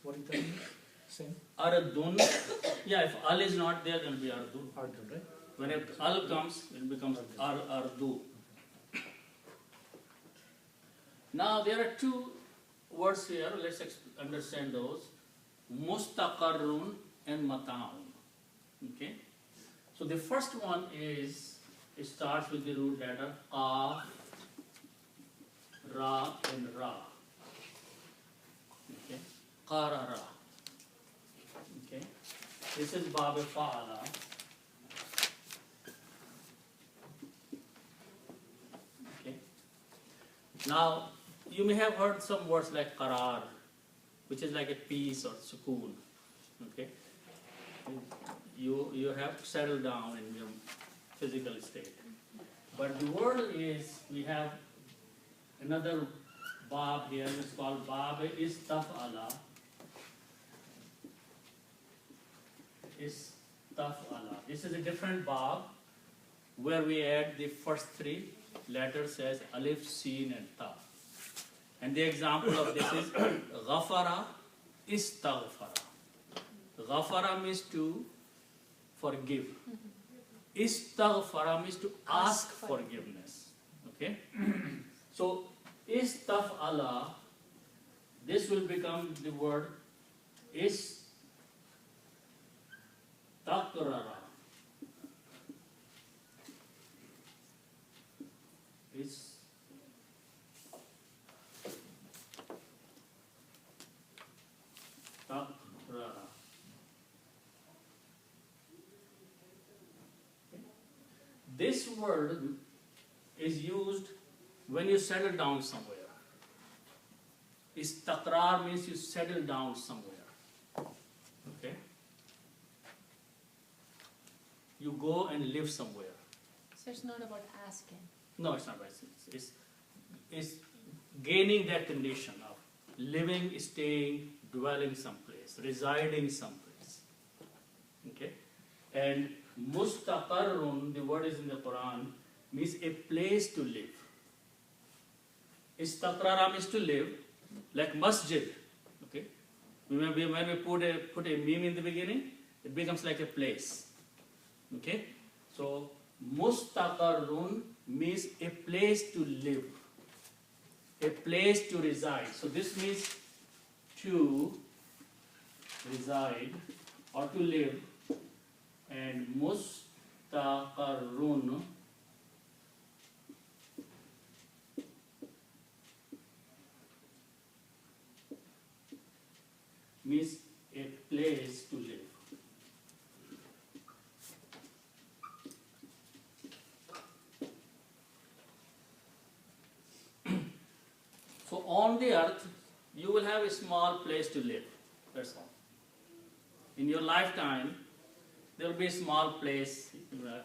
What is that? Same. Ardun. Yeah, if al is not there, then it will be ardu. Ardun, right? When al comes, it becomes ardu. Now there are two words here. Let's understand those. Mustaqarrun and mata'un. Okay. So the first one is, it starts with the root letter qaf, ra and ra. Okay. Qarara. Okay. This is bab fa'ala. Okay. Now you may have heard some words like qarar, which is like a peace or sukoon. Okay. You have settled down in your physical state. But the word is, we have another bab here, it's called bab istaf'ala. Istaf'ala. This is a different bab where we add the first three letters as alif, sin and ta. And the example of this is ghafara, istaghfara. Ghafara means to forgive. Istaghfara means to ask forgiveness. Okay? So, istaf'ala, this will become the word istaqrara. Istaqrara. This word is used when you settle down somewhere. Istaqrar means you settle down somewhere. Okay? You go and live somewhere. So it's not about asking. No, it's not right. It's gaining that condition of living, staying, dwelling someplace, residing someplace. Okay? And mustaqarrun, the word is in the Quran, means a place to live. Istaqrara means to live, like masjid. Okay? When we put a meme in the beginning, it becomes like a place. Okay? So mustaqarrun means a place to live, a place to reside. So this means to reside or to live. And mustaqarrun means a place to live. So on the earth, you will have a small place to live. That's all. In your lifetime, there will be a small place.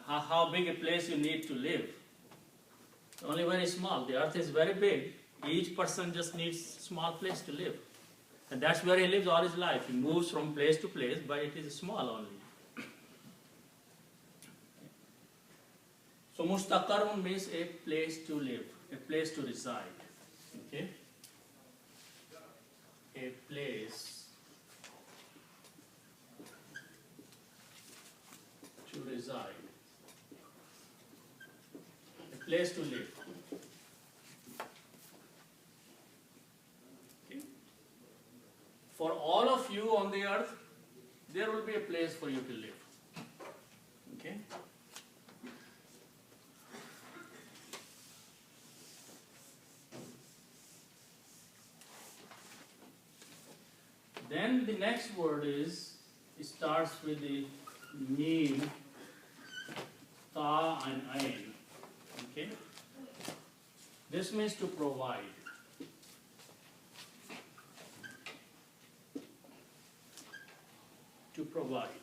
How big a place you need to live? Only very small. The earth is very big. Each person just needs a small place to live. And that's where he lives all his life. He moves from place to place, but it is small only. So mustaqarrun means a place to live, a place to reside. Okay? A place to reside, a place to live. Okay? For all of you on the earth, there will be a place for you to live. Okay? Then the next word is, it starts with the mim, ta and ain. Okay? This means to provide. To provide.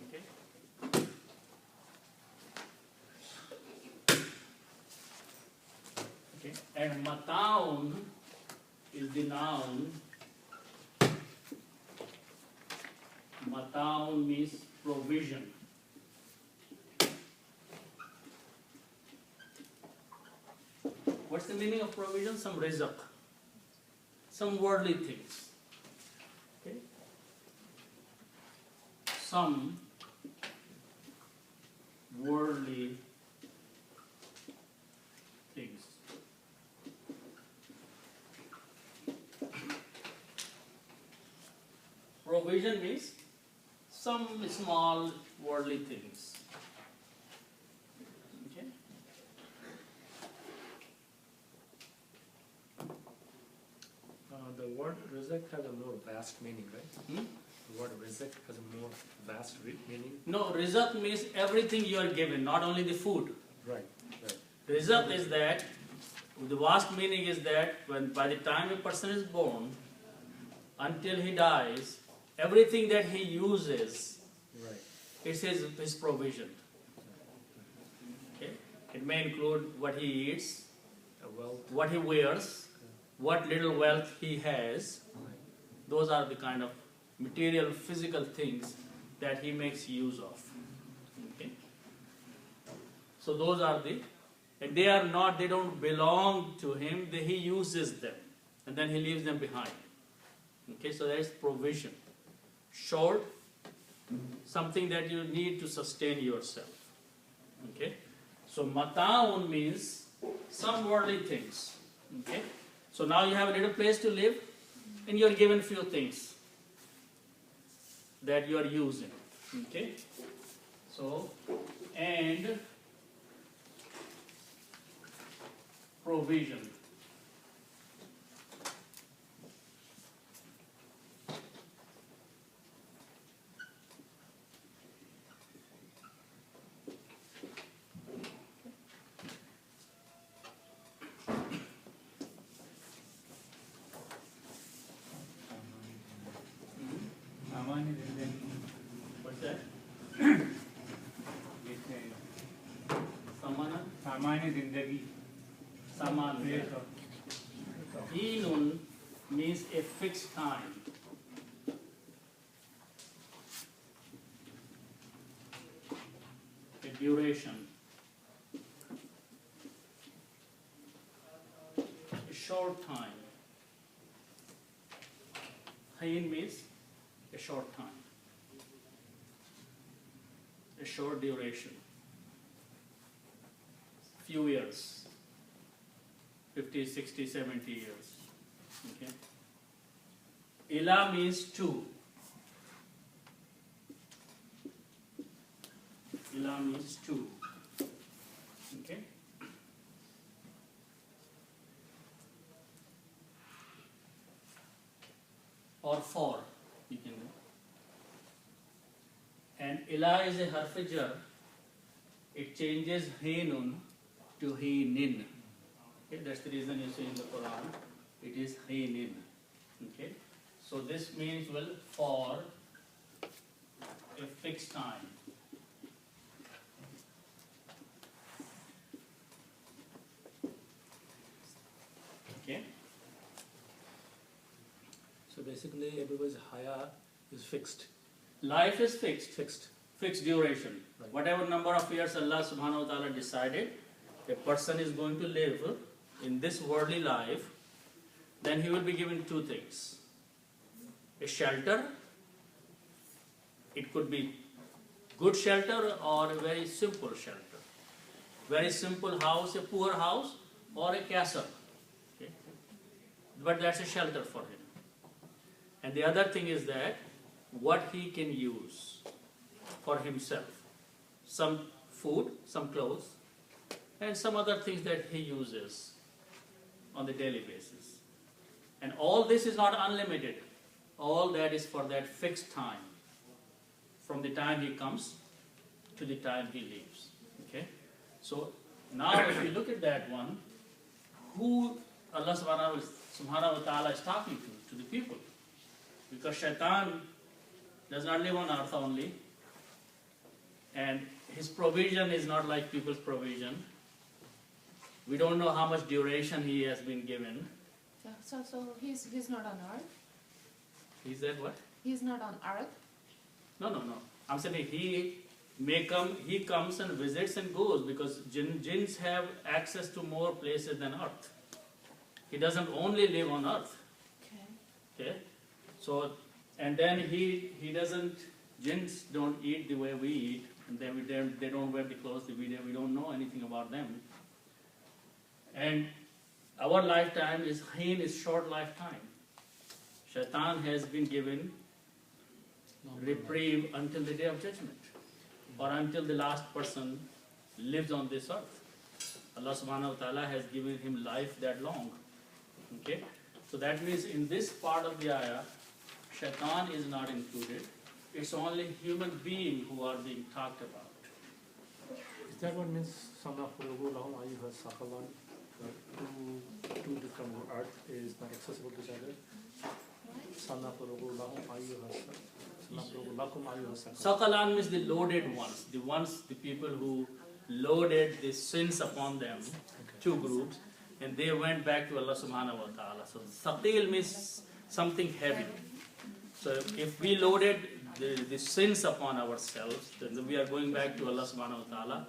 Okay? Okay. And mataun is the noun. Mataun means provision. What's the meaning of provision? Some rizq, some worldly things. Okay? Some worldly things. Provision means some small worldly things. Okay? The word rizq has a more vast meaning, right? Hmm? The word rizq has a more vast meaning. No, rizq means everything you are given, not only the food. Right, right. Rizq is that, the vast meaning is that when by the time a person is born, until he dies, everything that he uses Right. is his provision. Okay? It may include what he eats, Wealth. what he wears, what little wealth he has. Right. Those are the kind of material, physical things that he makes use of. Okay? So those are and they are not, they don't belong to him, he uses them, and then he leaves them behind. Okay, so there is provision. Short, something that you need to sustain yourself. Okay, so mata'un means some worldly things. Okay, so now you have a little place to live, and you are given few things that you are using. Okay, so and provision. What's that? Samana? सामान्य जिंदगी Saman. place of Hinun means a fixed time. A duration. A short time. Hin means a short time. A short duration. Few years. 50, 60, 70 years. Okay. Ila means two. Ila means two. Okay. Or four, you can do. And ila is a harf jar. It changes hinun to hinin. Okay, that's the reason you see in the Quran, it is hinin. Okay, so this means, well, for a fixed time. Okay, So basically, everybody's haya is fixed. life is fixed, Fixed. fixed duration. Right. Whatever number of years Allah subhanahu wa ta'ala decided, a person is going to live in this worldly life, then he will be given two things. A shelter, it could be good shelter or a very simple shelter. Very simple house, a poor house, or a castle. Okay? But that's a shelter for him. And the other thing is that what he can use for himself. Some food, some clothes, and some other things that he uses on the daily basis. And all this is not unlimited. All that is for that fixed time. From the time he comes to the time he leaves. Okay? So now if you look at that one, who Allah subhanahu wa ta'ala is talking to the people. Because shaitan does not live on earth only. And his provision is not like people's provision. We don't know how much duration he has been given. So he's not on earth? He said what? He's not on earth? No. I'm saying he comes and visits and goes because jinns have access to more places than earth. He doesn't only live on earth. Okay. Okay, so and then he doesn't. Jinns don't eat the way we eat, and they don't wear the clothes that we do. We don't know anything about them. And our lifetime is short lifetime. Shaitan has been given reprieve until the day of judgment, or until the last person lives on this earth. Allah subhanahu wa ta'ala has given him life that long. Okay? So that means in this part of the ayah, Shaitan is not included. It's only human beings who are being talked about. Is that what means Sanafurugu lahum ayyuha saqalan? Two different earth is not accessible to each other. Sanafurugu lahum ayyuha Sanafurugu lakum ayyuha saqalan. Saqalan means the loaded ones, the people who loaded the sins upon them, two groups, and they went back to Allah subhanahu wa ta'ala. So saqil means something heavy. So if we loaded the sins upon ourselves, then we are going back to Allah subhanahu wa ta'ala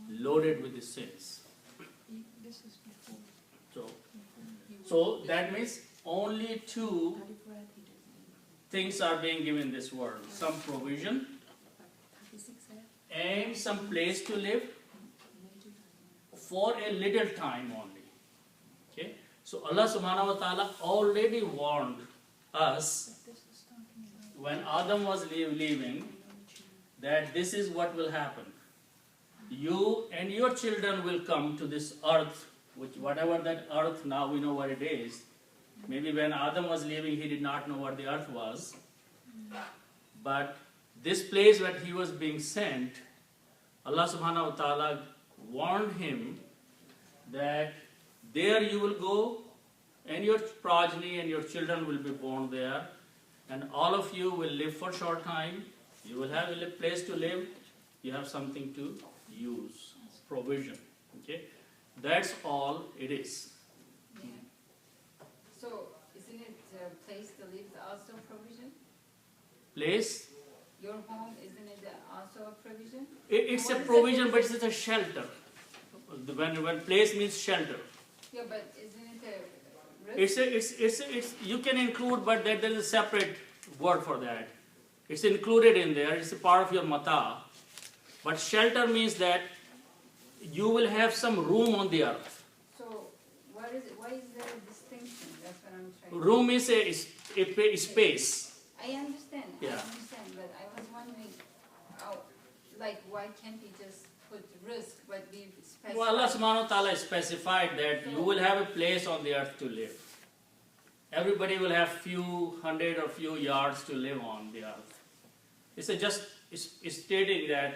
loaded with the sins. So that means only two things are being given in this world. Some provision and some place to live for a little time only. Okay? So Allah subhanahu wa ta'ala already warned us when Adam was leaving that this is what will happen. You and your children will come to this earth, which whatever that earth, now we know what it is. Maybe when Adam was leaving, he did not know what the earth was. But this place where he was being sent, Allah subhanahu wa ta'ala warned him that there you will go and your progeny and your children will be born there, and all of you will live for a short time. You will have a place to live. You have something to use. Provision. Okay? That's all it is. Yeah. So, isn't it a place to live also provision? Place? Your home, isn't it also a provision? It's a What is provision, it? but it's a shelter. When place means shelter. Yeah, but isn't it a risk? It's you can include, but there is a separate word for that. It's included in there. It's a part of your mata. But shelter means that you will have some room on the earth. So, what is it? Why is there a distinction? That's what I'm trying to Room is a space. I understand, Yeah. but I was wondering, like, why can't he just put risk, but be specified? Well, Allah subhanahu wa ta'ala specified that you will have a place on the earth to live. Everybody will have few hundred or few yards to live on the earth. It's stating that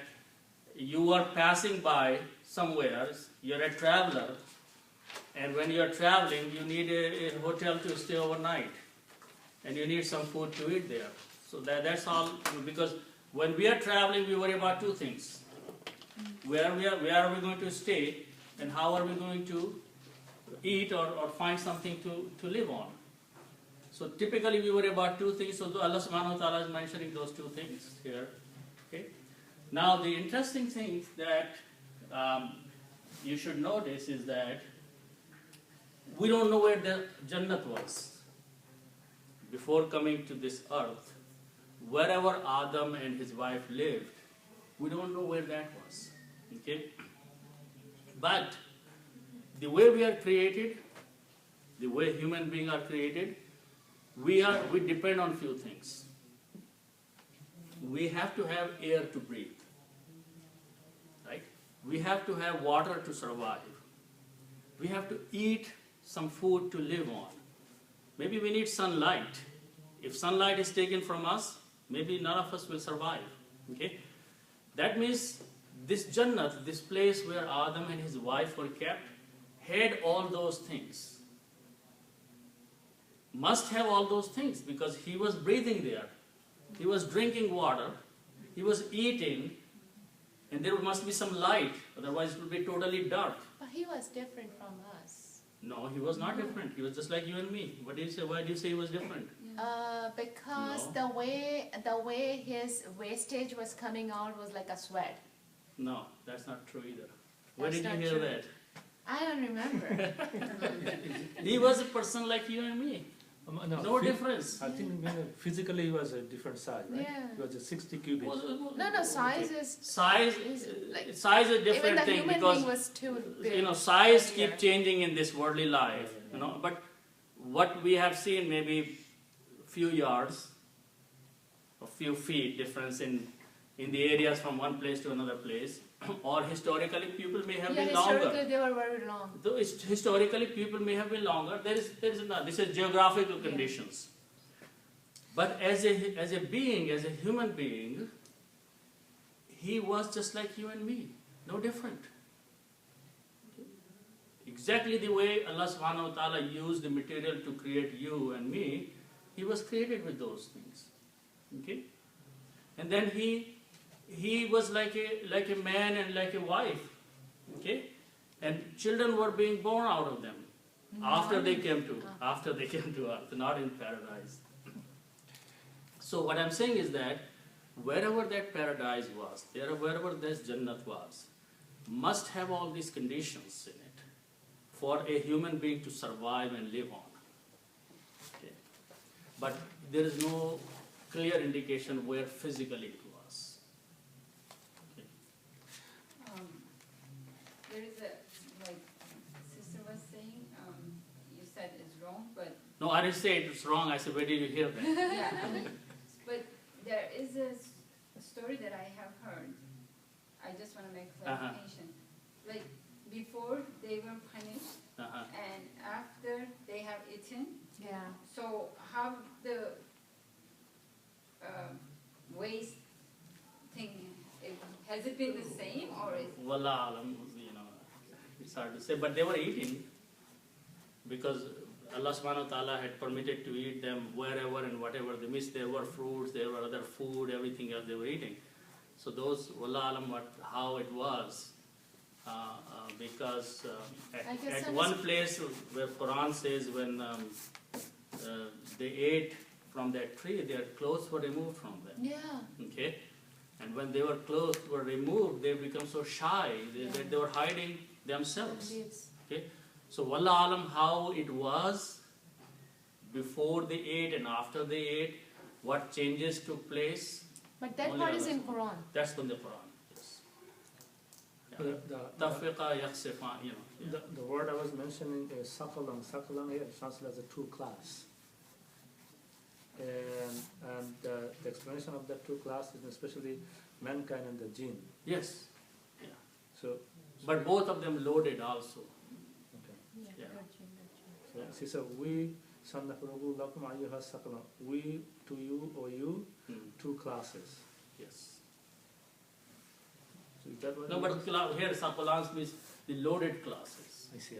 you are passing by somewhere, you're a traveler, and when you're traveling, you need a hotel to stay overnight, and you need some food to eat there. So that's all, because when we are traveling, we worry about two things. Where are we going to stay, and how are we going to eat or find something to live on. So typically we worry about two things, so Allah subhanahu wa ta'ala is mentioning those two things here. Okay. Now the interesting thing that you should notice is that we don't know where the Jannat was before coming to this earth. Wherever Adam and his wife lived, we don't know where that was. Okay? But the way we are created, the way human beings are created, we depend on few things. We have to have air to breathe. Right? We have to have water to survive. We have to eat some food to live on. Maybe we need sunlight. If sunlight is taken from us, maybe none of us will survive. Okay? That means this Jannat, this place where Adam and his wife were kept, had all those things. Must have all those things because he was breathing there. He was drinking water. He was eating. And there must be some light. Otherwise it would be totally dark. But he was different from us. No, he was not different. He was just like you and me. What do you say? Why do you say he was different? Because No. the way his wastage was coming out was like a sweat. No, that's not true either. Where That's did you not hear true. that? I don't remember. He was a person like you and me. No difference. I think physically he was a different size, right? Yeah. He was a 60 cubic. No, size is Size, like- size is a even different the thing human because being was too big. you know size earlier. keep changing in this worldly life. You know, but what we have seen maybe few yards, a few feet difference in the areas from one place to another place, or historically people may have Yeah, been longer. historically they were very long. Though historically people may have been longer, there is not. This is geographical conditions. But as a being, as a human being, he was just like you and me, no different. Exactly the way Allah subhanahu wa ta'ala used the material to create you and me, he was created with those things. Okay? And then he was like a man and like a wife. Okay? And children were being born out of them after they came to earth, not in paradise. So what I'm saying is that wherever that paradise was, wherever this Jannat was, must have all these conditions in it for a human being to survive and live on. Okay. But there is no clear indication where physically it was. Okay. There is a, like sister was saying, you said it's wrong, but No, I didn't say it's wrong. I said, where did you hear that? yeah, but there is a story that I have heard. I just want to make clarification. Like before they were punished, and after they have eaten. Yeah. So how the waste thing, has it been the same or is Wallah alam, you know, it's hard to say. But they were eating because Allah subhanahu wa ta'ala had permitted to eat them wherever and whatever they missed. There were fruits, there were other food, everything else they were eating. So those, wallah alam, how it was. Because at one place where Quran says when they ate from that tree, their clothes were removed from them. Yeah. Okay, and when their clothes were removed, they become so shy that they were hiding themselves. Okay, so wallah alam how it was before they ate and after they ate, what changes took place. But that Only part is Allah in knows. Quran. That's from the Quran. Tafiqa yakhsifa, you know. The word I was mentioning is sakalang. Sakalang here translates as a two class. And the explanation of that two classes, especially mankind and the jinn. Yes. Yeah. So, But both of them loaded also. okay. Yeah. So she said, we sannafurugu lakum ayyuha sakalang. We to you or you, two classes. Yes. So is that what No, it but is? here Sakalans means the loaded classes. I see.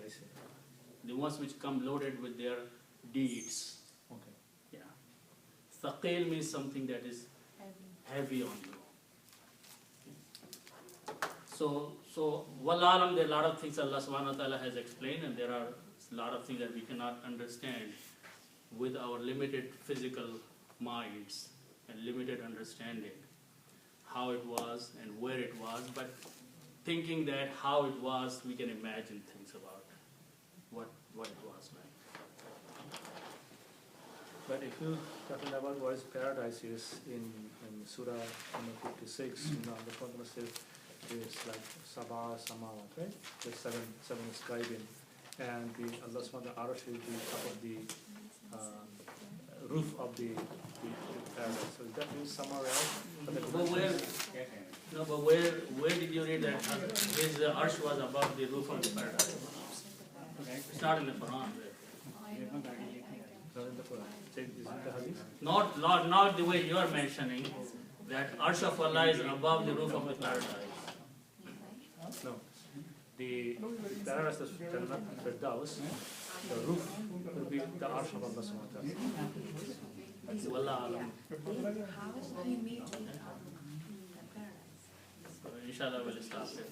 The ones which come loaded with their deeds. Okay. Yeah. Thaqil means something that is heavy on you. So wallah alam, there are a lot of things Allah subhanahu wa ta'ala has explained, and there are a lot of things that we cannot understand with our limited physical minds and limited understanding how it was and where it was, but thinking that how it was, we can imagine things about what it was like. But if you're talking about what is paradise is in Surah number 56, the Quran says it's like Sabah Samawat, right? There's seven sky being. And Allah subhanahu wa ta'ala is the top of the roof of the paradise. So that means somewhere else. But where did you read that his arsh was above the roof of the paradise? It's not in the Quran. Not in the Quran. Is it the Hadith? Not the way you are mentioning that arsh of Allah is above the roof of the paradise. No. The paradise is Jannat Firdaus. The roof will be the arsh of Allah subhanahu wa ta'ala. Wallah alam. How do you meet in paradise? So inshallah we'll stop here.